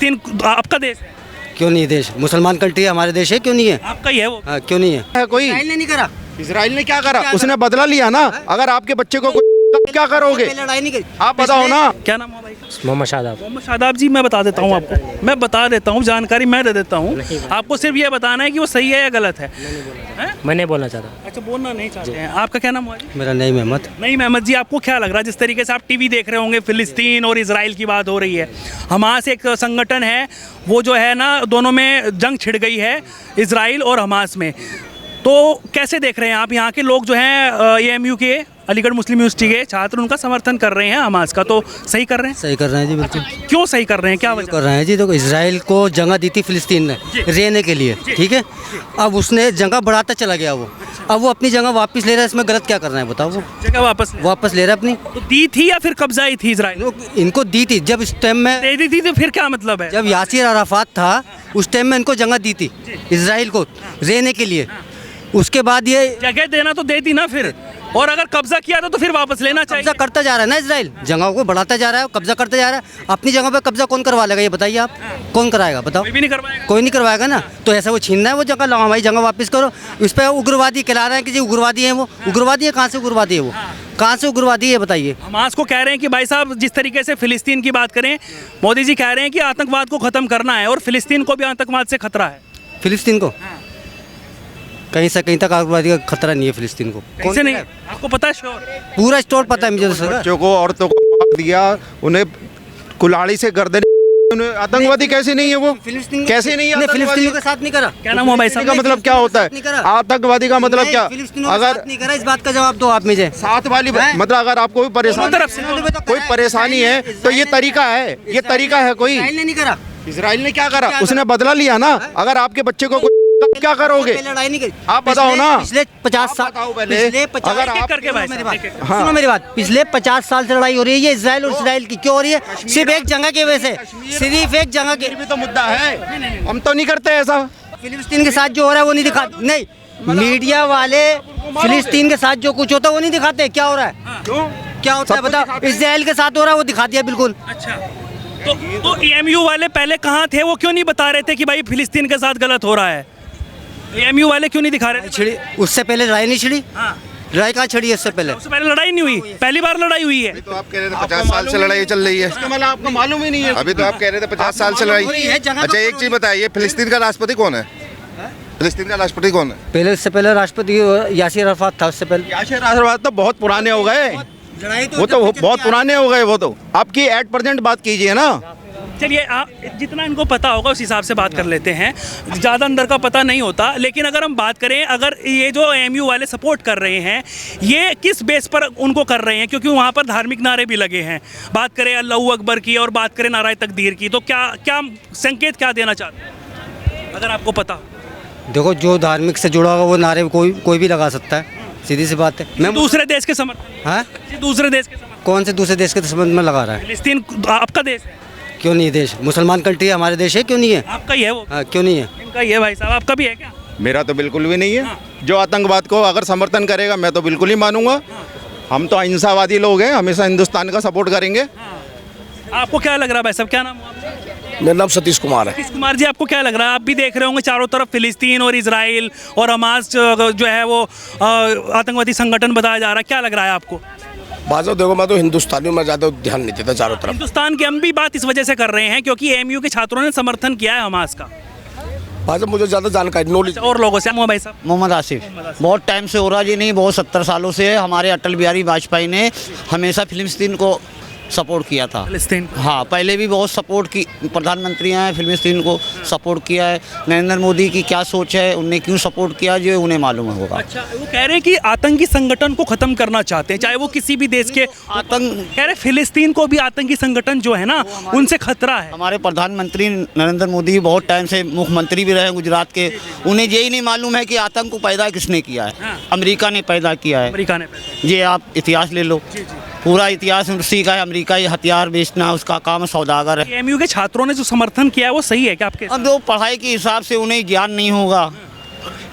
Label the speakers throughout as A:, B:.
A: फिलिस्तीन आपका देश है?
B: क्यों नहीं देश, मुसलमान कंट्री है, हमारे देश है, क्यों नहीं है?
A: आपका ही है वो?
B: क्यों नहीं है?
C: कोई
B: इसराइल ने नहीं करा।
C: इसराइल ने क्या करा? उसने बदला लिया ना। अगर आपके बच्चे को क्या करोगे?
B: लड़ाई नहीं करी।
C: आप बताओ ना।
A: क्या नाम है भाई?
D: मोहम्मद शादाब।
A: मोहम्मद शादाब जी, मैं बता देता हूँ आपको, मैं बता देता हूँ, जानकारी मैं दे देता हूँ। आपको सिर्फ ये बताना है कि वो सही है या गलत है।
D: मैं नहीं बोलना चाहता।
A: अच्छा, बोलना नहीं चाहते हैं। आपका क्या नाम हुआ जी?
B: मेरा नईम अहमद।
A: नईम अहमद जी, आपको क्या लग रहा है जिस तरीके से आप टीवी देख रहे होंगे, फिलिस्तीन और इजराइल की बात हो रही है, हमास एक संगठन है, वो जो है ना, दोनों में जंग छिड़ गई है, इजराइल और हमास में, तो कैसे देख रहे हैं आप? यहाँ के लोग जो हैं AMU के, अलीगढ़ मुस्लिम यूनिवर्सिटी के छात्र, उनका समर्थन कर रहे हैं हमास का, तो सही कर रहे हैं?
B: सही कर रहे हैं जी, बिल्कुल
A: क्यों सही कर रहे हैं, क्या वजह?
B: कर रहे हैं जी। देखो, इसराइल को जगह दी थी फिलिस्तीन ने रहने के लिए, ठीक है। अब उसने जगह बढ़ाता चला गया वो, अब वो अपनी जगह वापस ले रहा है। इसमें गलत क्या कर रहा है बताओ? वो
A: जगह वापस
B: ले रहा है अपनी।
A: तो दी थी या फिर कब्जाई थी इजराइल?
B: इनको दी थी जब इस टाइम में,
A: दे दी थी तो फिर क्या मतलब है?
B: जब यासिर अराफात था उस टाइम में इनको जगह दी थी इसराइल को रहने के लिए। उसके बाद ये
A: जगह देना तो दे दी ना फिर, और अगर कब्जा किया तो फिर वापस लेना चाहिए।
B: कब्जा करता जा रहा है ना इसराइल, जगहों को बढ़ाता जा रहा है, कब्जा करता जा रहा है। अपनी जगह पे कब्जा कौन करवा लेगा ये बताइए आप? कौन कराएगा बताओ?
A: कोई भी नहीं करवाएगा।
B: कोई नहीं करवाएगा ना। तो ऐसा वो छीनना है वो जगह, लाओ हमारी जगह वापस करो। इस पर उग्रवादी कहला रहे हैं कि जी उग्रवादी है वो। उग्रवादी है? कहाँ से उग्रवादी है वो? कहाँ से उग्रवादी है बताइए?
A: हमास को कह रहे हैं कि भाई साहब, जिस तरीके से फिलिस्तीन की बात करें, मोदी जी कह रहे हैं कि आतंकवाद को खत्म करना है और फिलिस्तीन को भी आतंकवाद से खतरा है।
B: फिलिस्तीन को कहीं से कहीं तक आतंकवादी का खतरा नहीं है फिलिस्तीन को।
A: कैसे नहीं? आपको पता है? श्योर
B: पूरा स्टोर पता है मुझे तो सर।
C: बच्चों को, औरतों को मार दिया, उन्हें कुल्हाड़ी से गर्दन। आतंकवादी कैसे नहीं है वो?
B: फिलिस्तीन
C: कैसे नहीं है?
B: फिलिस्तीन के साथ नहीं करा।
A: क्या नाम हुआ भाई साहब?
C: का मतलब क्या होता है? आतंकवादी का मतलब क्या? अगर
B: नहीं करा, इस बात का जवाब दो आप मुझे।
C: साथ वाली मतलब अगर आपको कोई परेशानी है तो ये तरीका है, ये तरीका है कोई?
B: नहीं करा।
C: इसराइल ने क्या करा? उसने बदला लिया ना। अगर आपके बच्चे को क्या करोगे?
B: लड़ाई नहीं करी।
C: आप बताओ ना।
B: पिछले 50 साल,
C: अगर आप
A: करके भाई
B: सुनो मेरी बात, पिछले 50 साल से लड़ाई हो रही है ये इसराइल और इसराइल की। क्यों हो रही है? सिर्फ एक जगह की वजह से, सिर्फ एक जगह के
C: भी तो मुद्दा है। हम तो नहीं करते ऐसा।
B: फिलिस्तीन के साथ जो हो रहा है वो नहीं दिखा, नहीं मीडिया वाले फिलिस्तीन के साथ जो कुछ होता है वो नहीं दिखाते। क्या हो रहा है? क्या होता है बताओ? इसराइल के साथ हो रहा है वो दिखा दिया बिल्कुल।
A: अच्छा, तो AMU वाले पहले कहाँ थे? वो क्यों नहीं बता रहे थे कि भाई फिलिस्तीन के साथ गलत हो रहा है? AMU वाले क्यों नहीं दिखा रहे थे?
B: छिड़ी उससे पहले लड़ाई नहीं छिड़ी। लड़ाई कहाँ छिड़ी है इससे पहले?
A: उससे पहले लड़ाई नहीं हुई, पहली बार लड़ाई हुई है।
E: तो आप कह रहे थे 50 साल से लड़ाई चल रही है।
C: मतलब आपको मालूम ही नहीं है।
E: अभी तो आप कह रहे थे 50 साल से लड़ाई। अच्छा, एक चीज बताइए, फिलिस्तीन का राष्ट्रपति कौन है? फिलिस्तीन का राष्ट्रपति कौन है?
B: पहले इससे पहले राष्ट्रपति यासिर अराफात था। उससे पहले
C: यासिर अराफात तो बहुत पुराने हो गए। वो तो बहुत पुराने हो गए। वो तो आपकी 8% बात कीजिए ना।
A: चलिए, आप जितना इनको पता होगा उस हिसाब से बात कर लेते हैं, ज़्यादा अंदर का पता नहीं होता। लेकिन अगर हम बात करें, अगर ये जो AMU वाले सपोर्ट कर रहे हैं, ये किस बेस पर उनको कर रहे हैं? क्योंकि वहाँ पर धार्मिक नारे भी लगे हैं। बात करें अल्लाहू अकबर की और बात करें नाराए तकदीर की, तो क्या क्या संकेत क्या देना चाहते हैं, अगर आपको पता?
B: देखो, जो धार्मिक से जुड़ा होगा वो नारे कोई भी लगा सकता है, सीधी सी बात है।
A: मैं दूसरे देश के समर्थन।
B: हाँ,
A: दूसरे देश के समर्थन?
B: कौन से दूसरे देश के संबंध में लगा रहा है?
A: फिलिस्तीन आपका देश है?
B: क्यों नहीं देश, मुसलमान कंट्री है, हमारे देश है, क्यों नहीं है?
A: आपका ही है वो?
B: क्यों नहीं है?
A: इनका ही है भाई साहब। आपका भी है क्या?
C: मेरा तो बिल्कुल भी नहीं है। जो आतंकवाद को अगर समर्थन करेगा मैं तो बिल्कुल ही मानूंगा। हम तो अहिंसावादी लोग हैं, हमेशा हिंदुस्तान का सपोर्ट करेंगे।
A: आपको क्या लग रहा है भाई साहब? क्या नाम हुआ?
F: मेरा नाम सतीश कुमार है।
A: सतीश कुमार जी, आपको क्या लग रहा है? आप भी देख रहे होंगे चारों तरफ फिलिस्तीन और इजराइल और हमास जो है वो आतंकवादी संगठन बताया जा रहा है। क्या लग रहा है आपको?
F: बाजो देखो, मैं तो हिंदुस्तानी हूं, मैं ज़्यादा ध्यान नहीं देता चारों तरफ।
A: हिंदुस्तान की हम भी बात इस वजह से कर रहे हैं क्योंकि AMU के छात्रों ने समर्थन किया है हमास का।
F: बाजो मुझे ज़्यादा जानकारी नॉलेज
A: और लोगों से। भाई साहब,
G: मोहम्मद आसिफ। बहुत टाइम से हो रहा जी, नहीं बहुत 70 सालों से हमारे अटल बिहारी वाजपेयी ने हमेशा फिलिस्तीन को सपोर्ट किया था।
A: फिलिस्तीन,
G: हाँ, पहले भी बहुत सपोर्ट की, प्रधानमंत्री हैं फिलिस्तीन को सपोर्ट किया है। नरेंद्र मोदी की क्या सोच है, उनने क्यों सपोर्ट किया, जो उन्हें मालूम होगा।
A: अच्छा, वो कह रहे हैं कि आतंकी संगठन को खत्म करना चाहते हैं, चाहे वो किसी भी देश के
G: आतंक।
A: कह रहे फिलिस्तीन को भी आतंकी संगठन जो है ना, उनसे खतरा है।
G: हमारे प्रधानमंत्री नरेंद्र मोदी बहुत टाइम से मुख्यमंत्री भी रहे गुजरात के, उन्हें यही नहीं मालूम है कि आतंक को पैदा किसने किया है। अमेरिका ने पैदा किया है।
A: अमेरिका ने
G: ये आप इतिहास ले लो, पूरा इतिहास उसी का है। अमेरिका ये हथियार बेचना उसका काम, सौदागर है।
A: AMU के छात्रों ने जो समर्थन किया है वो सही है क्या आपके?
G: अब जो पढ़ाई के हिसाब से उन्हें ज्ञान नहीं होगा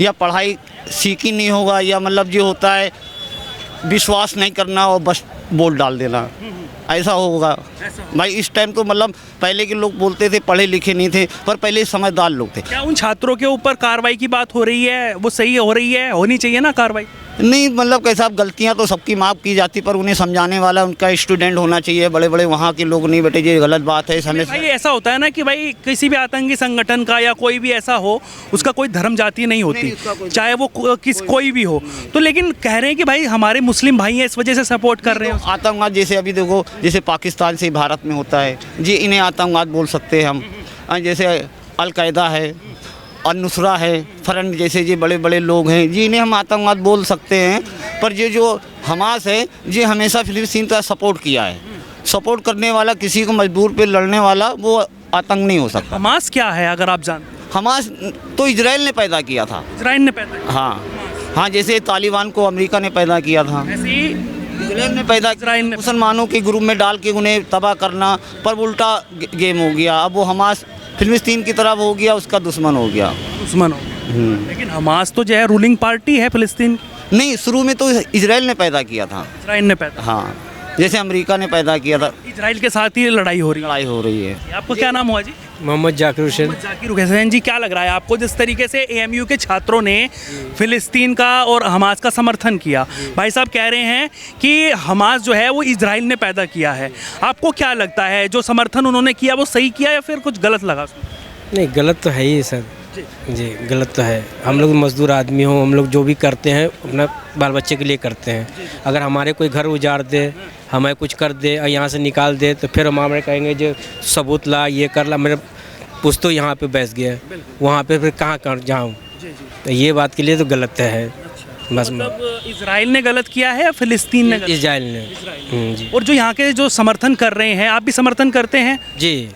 G: या पढ़ाई सीखी नहीं होगा, या मतलब जो होता है विश्वास नहीं करना और बस वोट डाल देना, ऐसा होगा भाई। इस टाइम तो मतलब पहले के लोग बोलते थे पढ़े लिखे नहीं थे, पर पहले समझदार लोग थे।
A: क्या उन छात्रों के ऊपर कार्रवाई की बात हो रही है, वो सही हो रही है, होनी चाहिए ना कार्रवाई?
G: नहीं मतलब कैसा, आप गलतियां तो सबकी माफ़ की जाती, पर उन्हें समझाने वाला उनका स्टूडेंट होना चाहिए। बड़े बड़े वहाँ के लोग नहीं, बेटे ये गलत बात है समय
A: भाई ऐसा होता है ना कि भाई किसी भी आतंकी संगठन का या कोई भी ऐसा हो, उसका कोई धर्म जाति नहीं होती, चाहे वो कोई भी हो। तो लेकिन कह रहे हैं कि भाई हमारे मुस्लिम भाई हैं, इस वजह से सपोर्ट कर रहे हैं
G: आतंकवाद। जैसे अभी देखो, जैसे पाकिस्तान से भारत में होता है जी, इन्हें आतंकवाद बोल सकते हैं हम। जैसे अलकायदा है, अल-नुसरा है, फ्रंट जैसे ये बड़े बड़े लोग हैं जी, इन्हें हम आतंकवाद बोल सकते हैं। पर ये जो हमास है, ये हमेशा फिलिस्तीन का सपोर्ट किया है। सपोर्ट करने वाला, किसी को मजबूर पे लड़ने वाला, वो आतंक नहीं हो सकता।
A: हमास क्या है अगर आप जानते?
G: हमास तो इजराइल ने पैदा किया था।
A: इजराइल ने पैदा किया?
G: हाँ, जैसे तालिबान को अमेरिका ने पैदा किया था,
A: ऐसे ही
G: इजराइल ने पैदा किया। मुसलमानों के ग्रुप में डाल के उन्हें तबाह करना, पर उल्टा गेम हो गया। अब वो हमास फिलिस्तीन की तरफ हो गया, उसका दुश्मन हो गया।
A: दुश्मन हो गया। लेकिन हमास तो जो है रूलिंग पार्टी है फिलिस्तीन।
G: नहीं, शुरू में तो इजराइल ने पैदा किया था।
A: इजराइल ने पैदा?
G: हाँ, जैसे अमेरिका ने पैदा किया था।
A: इजराइल के साथ ही लड़ाई हो रही है। आपको क्या नाम हुआ जी?
D: मोहम्मद जाकिर हुसैन।
A: जाकिर हुसैन जी, क्या लग रहा है आपको जिस तरीके से एएमयू के छात्रों ने फिलिस्तीन का और हमास का समर्थन किया? भाई साहब कह रहे हैं कि हमास जो है वो इजराइल ने पैदा किया है। आपको क्या लगता है जो समर्थन उन्होंने किया वो सही किया या फिर कुछ गलत लगा?
D: नहीं, गलत तो है ही सर जी, गलत तो है। हम लोग मजदूर आदमी हो, हम लोग जो भी करते हैं अपना बाल बच्चे के लिए करते हैं। अगर हमारे कोई घर उजाड़ दे, हमें कुछ कर दे और यहाँ से निकाल दे, तो फिर हम हमारे कहेंगे जो सबूत ला, ये कर ला। मेरे पुस्त तो यहाँ पे बैठ गया, वहाँ पे फिर कहाँ कर जाऊँ? तो ये बात के लिए तो गलत है। बस
A: मतलब इजराइल ने गलत किया है या फिलिस्तीन ने?
D: इजराइल ने जी।
A: और जो यहाँ के जो समर्थन कर रहे हैं, आप भी समर्थन करते हैं
D: जी?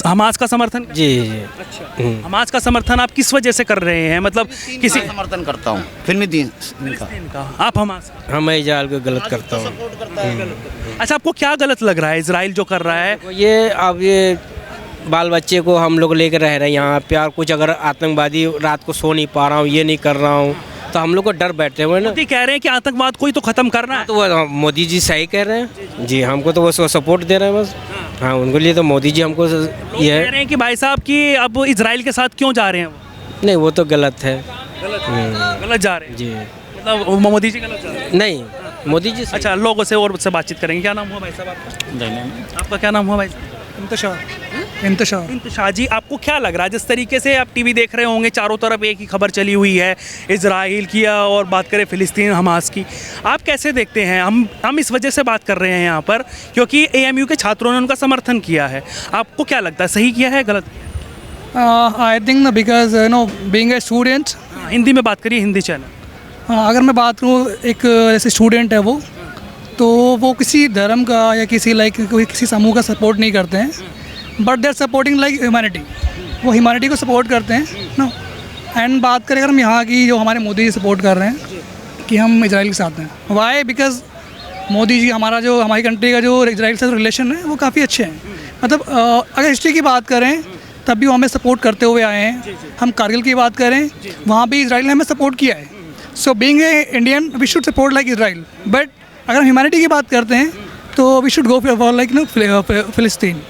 A: हमास का समर्थन?
D: जी जी।
A: अच्छा, हमास का समर्थन आप किस वजह से कर रहे हैं? मतलब किसी
G: समर्थन करता हूँ फिलिस्तीन
A: का, आप हमास का?
D: मैं इजराइल को गलत करता हूँ।
A: अच्छा, आपको क्या गलत लग रहा है इजराइल जो कर रहा है?
D: ये अब ये बाल बच्चे को हम लोग लेकर रह रहे हैं यहाँ पे, और कुछ अगर आतंकवादी रात को सो नहीं पा रहा हूँ, ये नहीं कर रहा हूँ, तो हम लोग को डर बैठे हुए ना।
A: मोदी कह रहे हैं कि आतंकवाद को ही तो खत्म करना है।
D: तो वो मोदी जी सही कह रहे हैं जी, हमको तो वो सपोर्ट दे रहे हैं बस। हाँ, उनके लिए तो मोदी जी हमको ये
A: कह रहे हैं कि भाई साहब कि अब इजराइल के साथ क्यों जा रहे हैं वो?
D: नहीं, वो तो गलत है।
A: गलत जा रहे हैं
D: जी,
A: मतलब मोदी जी गलत जा रहे हैं?
D: नहीं, मोदी जी।
A: अच्छा, लोगों से और से बातचीत करेंगे। क्या नाम हुआ भाई साहब आपका? आपका क्या नाम हुआ भाई? इंतशाह जी, आपको क्या लग रहा है जिस तरीके से आप टीवी देख रहे होंगे, चारों तरफ एक ही खबर चली हुई है इजराइल की और बात करें फिलिस्तीन हमास की, आप कैसे देखते हैं? हम इस वजह से बात कर रहे हैं यहाँ पर क्योंकि एएमयू के छात्रों ने उनका समर्थन किया है। आपको क्या लगता है, सही किया है गलत?
H: I think because being a student.
A: Hindi में बात करिए, हिंदी चैनल।
H: अगर मैं बात करूँ, एक ऐसे स्टूडेंट है वो, तो वो किसी धर्म का या किसी किसी समूह का सपोर्ट नहीं करते हैं, but they are supporting humanity. वो ह्यूमैनिटी को सपोर्ट करते हैं ना। एंड बात करें अगर हम यहाँ की, जो हमारे मोदी जी सपोर्ट कर रहे हैं कि हम इजराइल के साथ हैं। वाई? बिकॉज मोदी जी हमारी कंट्री का जो इजराइल से रिलेशन है वो काफ़ी अच्छे हैं। मतलब अगर हिस्ट्री की बात करें तब भी वो हमें सपोर्ट करते हुए आए हैं। हम कारगिल की बात करें, वहाँ भी इजराइल ने हमें सपोर्ट किया है। So being a Indian we should support like Israel. But अगर हम ह्यूमैनिटी की बात करते हैं तो we should go for like फिलिस्तीन।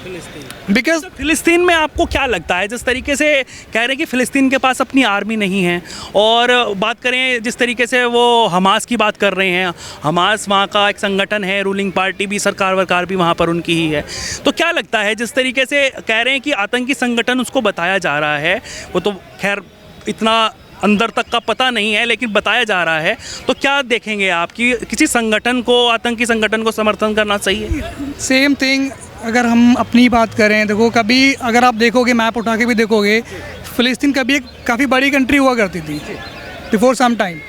H: बिकॉज
A: फिलिस्तीन में आपको क्या लगता है, जिस तरीके से कह रहे हैं कि फ़िलिस्तीन के पास अपनी आर्मी नहीं है, और बात करें जिस तरीके से वो हमास की बात कर रहे हैं, हमास वहाँ का एक संगठन है, रूलिंग पार्टी भी, सरकार वरकार भी वहाँ पर उनकी ही है, तो क्या लगता है जिस तरीके से कह रहे हैं कि आतंकी संगठन उसको बताया जा रहा है, वो तो खैर इतना अंदर तक का पता नहीं है लेकिन बताया जा रहा है, तो क्या देखेंगे आप कि किसी संगठन को, आतंकी संगठन को समर्थन करना सही है?
H: सेम थिंग अगर हम अपनी बात करें, देखो कभी अगर आप देखोगे, मैप उठा के भी देखोगे, फ़िलिस्तीन कभी एक काफ़ी बड़ी कंट्री हुआ करती थी before some time,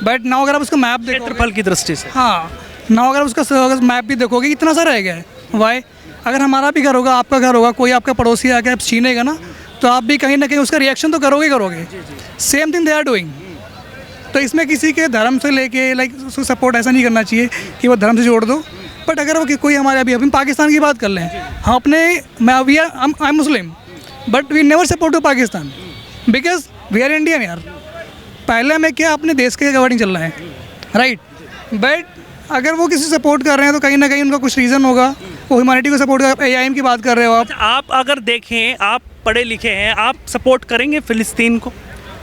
H: but now अगर आप उसका मैप देखो,
A: क्षेत्रफल की दृष्टि से,
H: हाँ, नाउ अगर उसका मैप भी देखोगे इतना सा रह गया है। वाई? अगर हमारा भी घर होगा, आपका घर होगा, कोई आपका पड़ोसी आके आप छीनेगा ना, तो आप भी कहीं ना कहीं उसका रिएक्शन तो करोगे। Same thing they are doing. तो इसमें किसी के धर्म से लेके उसको सपोर्ट ऐसा नहीं करना चाहिए कि वो धर्म से जोड़ दो। बट अगर वो कोई हमारे अभी पाकिस्तान की बात कर लें, हम अपने I am Muslim but we never support to Pakistan because we are Indian यार। पहले में क्या अपने देश के अकॉर्डिंग चल रहा है, राइट? बट अगर वो किसी सपोर्ट कर रहे हैं तो कहीं ना कहीं उनका कुछ रीज़न होगा। वो ह्यूमैनिटी को सपोर्ट कर, AIM की बात कर रहे हो आप।
A: आप अगर देखें, आप पढ़े लिखे हैं, आप सपोर्ट करेंगे फ़िलिस्तीन को?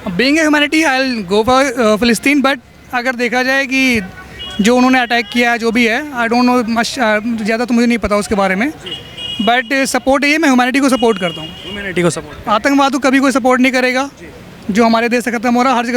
H: Being a humanity I will go for फ़िलिस्तीन, बट अगर देखा जाए कि जो उन्होंने अटैक किया है जो भी है, आई डोंट नो मच, ज़्यादा तो मुझे नहीं पता उसके बारे में, बट सपोर्ट ये मैं ह्यूमैनिटी को सपोर्ट करता हूँ।
A: ह्यूमैनिटी को सपोर्ट।
H: आतंकवाद को कभी कोई सपोर्ट नहीं करेगा। जो हमारे देश से ख़त्म हो रहा है, हर जगह